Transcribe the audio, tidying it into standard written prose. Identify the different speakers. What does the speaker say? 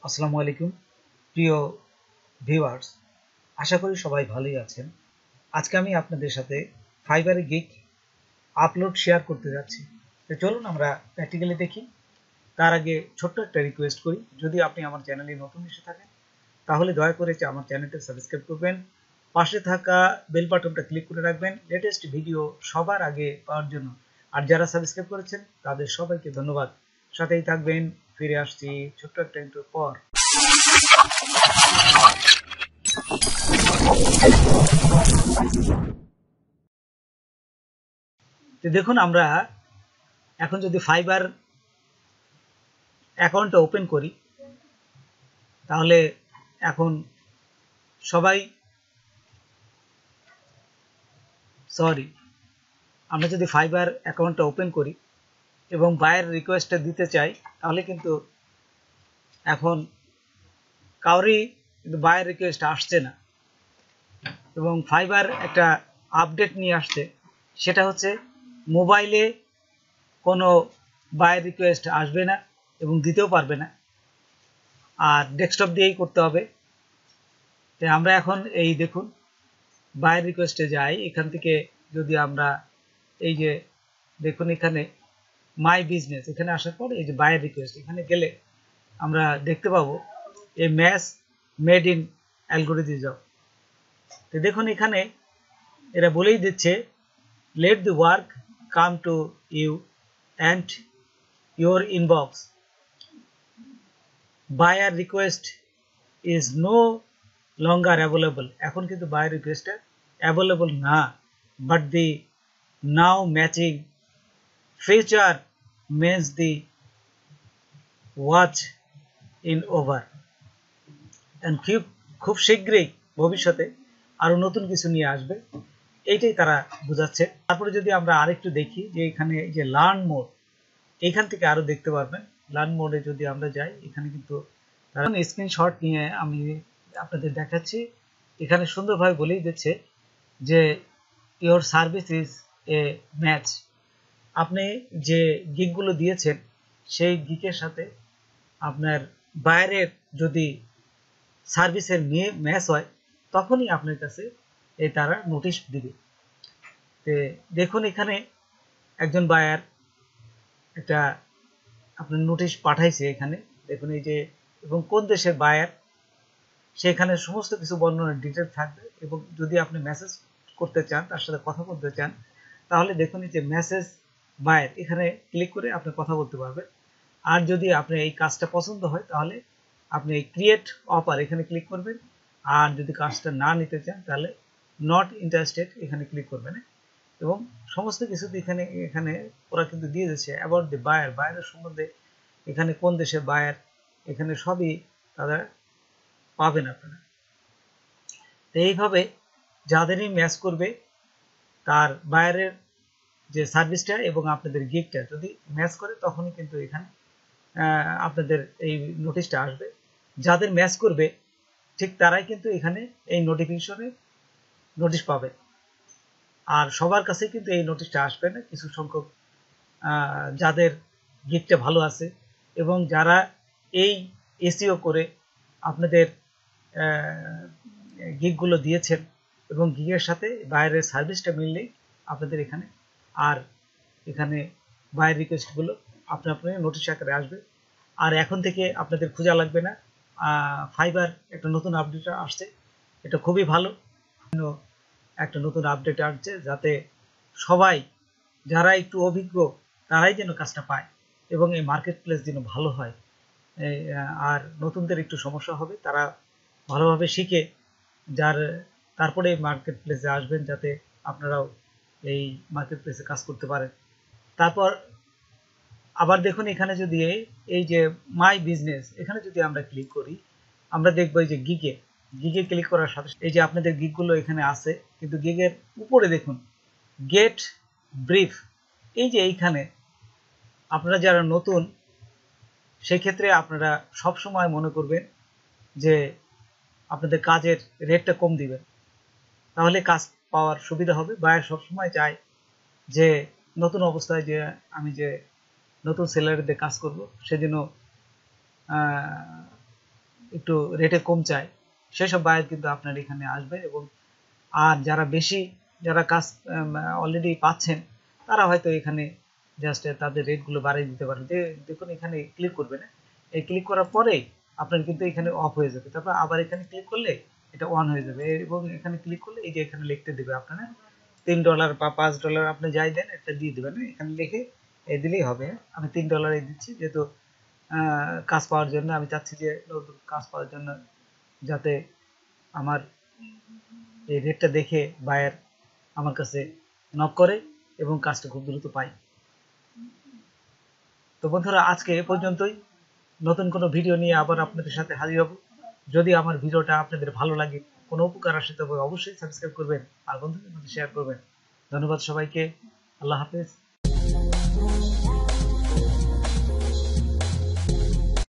Speaker 1: আসসালামু আলাইকুম প্রিয় ভিউয়ার্স, আশা করি সবাই ভালোই আছেন। আজকে আমি আপনাদের সাথে ফাইবারে গিগ আপলোড শেয়ার করতে যাচ্ছি। তো চলুন আমরা প্র্যাকটিক্যালি দেখি। তার আগে ছোট্ট একটা রিকোয়েস্ট করি, যদি আপনি আমার চ্যানেলে নতুন এসে থাকেন তাহলে দয়া করে আমার চ্যানেলটা সাবস্ক্রাইব করবেন, পাশে থাকা বেল বাটনটা ক্লিক করে রাখবেন লেটেস্ট ভিডিও সবার আগে পাওয়ার জন্য। আর যারা সাবস্ক্রাইব করেছেন তাদের সবাইকে ধন্যবাদ। সাথেই থাকবেন, ফিরে আসছি ছোট্ট একটা ইন্ট্রোর পর। তো দেখুন, আমরা এখন যদি ফাইবার অ্যাকাউন্টটা ওপেন করি তাহলে এখন সবাই আমরা যদি ফাইবার অ্যাকাউন্টটা ওপেন করি এবং বায়ার রিকোয়েস্টটা দিতে চাই তাহলে কিন্তু এখন কাউরই কিন্তু বায়ার রিকোয়েস্ট আসছে না। এবং ফাইবার একটা আপডেট নিয়ে আসছে, সেটা হচ্ছে মোবাইলে কোনো বায়ার রিকোয়েস্ট আসবে না এবং দিতেও পারবে না, আর ডেস্কটপ দিয়েই করতে হবে। তাই আমরা এখন এই দেখুন বায়ার রিকোয়েস্টে যাই। এখান থেকে যদি আমরা এই যে দেখুন এখানে মাই বিজনেস, এখানে আসার পর এই যে বায়ার রিকোয়েস্ট, এখানে গেলে আমরা দেখতে পাবো এই ম্যাচ মেড ইন অ্যালগোরিদম। তো দেখুন এখানে এরা বলেই দিচ্ছে, let the work come to you and your inbox, buyer request is no longer available. এখন কিন্তু বায়ার রিকোয়েস্টটা অ্যাভেলেবল না, but the now matching feature means the watch in over. খুব শীঘ্রই ভবিষ্যতে আরো নতুন কিছু নিয়ে আসবে, এইটাই তারা বোঝাচ্ছে। তারপরে যদি আমরা আরেকটু দেখি যে এখানে এই যে লার্ন মোড, এখান থেকে আরো দেখতে পারবেন। লার্ন মোডে যদি আমরা যাই, এখানে কিন্তু স্ক্রিনশট নিয়ে আমি আপনাদের দেখাচ্ছি। এখানে সুন্দরভাবে বলেই দিচ্ছে যে your service is a match. আপনি যে গিগগুলো দিয়েছেন সেই গিগের সাথে আপনার বায়ারের যদি সার্ভিসের ম্যাচ হয় তখনই আপনার কাছে এই তারা নোটিশ দিবে। তো দেখুন এখানে একজন বায়ার একটা আপনার নোটিশ পাঠাইছে। এখানে দেখুন এই যে, এবং কোন দেশের বায়ার সেখানে সমস্ত কিছু বর্ণনা ডিটেল থাকবে। এবং যদি আপনি মেসেজ করতে চান, তার সাথে কথা বলতে চান, তাহলে দেখুন এই যে মেসেজ বায়ার, এখানে ক্লিক করে আপনি কথা বলতে পারবেন। আর যদি আপনি এই কাজটা পছন্দ হয় তাহলে আপনি এই ক্রিয়েট অফার এখানে ক্লিক করবেন। আর যদি কাজটা না নিতে চান তাহলে নট ইন্টারেস্টেড এখানে ক্লিক করবেন। এবং সমস্ত কিছু এখানে এখানে ওরা কিন্তু দিয়ে দিচ্ছে অ্যাবাউট দি বায়ার, বায়ারের সম্বন্ধে এখানে কোন দেশের বায়ার, এখানে সবই তারা পাবেন আপনারা। তো এইভাবে যাদেরই ম্যাচ করবে তার বায়ারের যে সার্ভিসটা এবং আপনাদের গিগটা যদি ম্যাচ করে তখনই কিন্তু এখানে আপনাদের এই নোটিশটা আসবে। যাদের ম্যাচ করবে ঠিক তারাই কিন্তু এখানে এই নোটিশ পাবে। আর সবার কাছে কিন্তু এই নোটিশটা আসবে না। কিছু সংখ্যক যাদের গিগটা ভালো আছে এবং যারা এই এসইও করে আপনাদের গিগগুলো দিয়েছেন এবং গিগের সাথে বাইরের সার্ভিসটা মিললেই আপনাদের এখানে আর এখানে বায়ার রিকোয়েস্টগুলো আপনি নোটিশ আকারে আসবে। আর এখন থেকে আপনাদের খোঁজা লাগবে না। ফাইবার একটা নতুন আপডেট আসছে, এটা খুবই ভালো। একটা নতুন আপডেট আসছে যাতে সবাই যারা একটু অভিজ্ঞ তারাই যেন কাজটা পায় এবং এই মার্কেট প্লেস যেন ভালো হয়। আর নতুনদের একটু সমস্যা হবে, তারা ভালোভাবে শিখে তারপরে মার্কেট প্লেসে আসবেন যাতে আপনারাও এই মার্কেট প্লেসে কাজ করতে পারেন। তারপর আবার দেখুন এখানে যদি এই যে মাই বিজনেস, এখানে যদি আমরা ক্লিক করি আমরা দেখবো এই যে গিগে ক্লিক করার সাথে এই যে আপনাদের গিগগুলো এখানে আছে, কিন্তু গিগের উপরে দেখুন গেট ব্রিফ। এই যে এইখানে আপনারা যারা নতুন সেই ক্ষেত্রে আপনারা সব সময় মনে করবেন যে আপনাদের কাজের রেটটা কম দিবেন, তাহলে কাজ পাওয়ার সুবিধা হবে। বায়ার সবসময় চায় যে নতুন অবস্থায় যে আমি যে নতুন স্যালারিতে কাজ করব সেজন্য একটু রেটে কম চায় সেসব বায়ার কিন্তু আপনার এখানে আসবে। এবং আর যারা কাজ অলরেডি পাচ্ছেন তারা হয়তো এখানে জাস্ট তাদের রেটগুলো বাড়িয়ে দিতে পারেন। দেখুন এখানে ক্লিক করবেন, এই ক্লিক করার পরে আপনার কিন্তু এখানে অফ হয়ে যাবে, তারপর আবার এখানে ক্লিক করলে এটা অন হয়ে যাবে। এবং এখানে ক্লিক করলে এই যে এখানে লিখতে দেবে আপনারা $3 বা $5 আপনি যাই দেন একটা দিয়ে দেবেন, এখানে লিখে দিলেই হবে। আমি $3 দিচ্ছি, যেহেতু কাজ পাওয়ার জন্য আমি চাচ্ছি যে নতুন কাজ পাওয়ার জন্য যাতে আমার এই রেটটা দেখে বায়ার আমার কাছে নক করে এবং কাজটা খুব দ্রুত পাই। তো বন্ধুরা আজকে এ পর্যন্তই। নতুন কোনো ভিডিও নিয়ে আবার আপনাদের সাথে হাজির হব। যদি আমার ভিডিওটা আপনাদের ভালো লাগে, কোনো উপকার আসে, তবে অবশ্যই সাবস্ক্রাইব করবেন আর বন্ধুদের মধ্যে শেয়ার করবেন। ধন্যবাদ সবাইকে। আল্লাহ হাফেজ।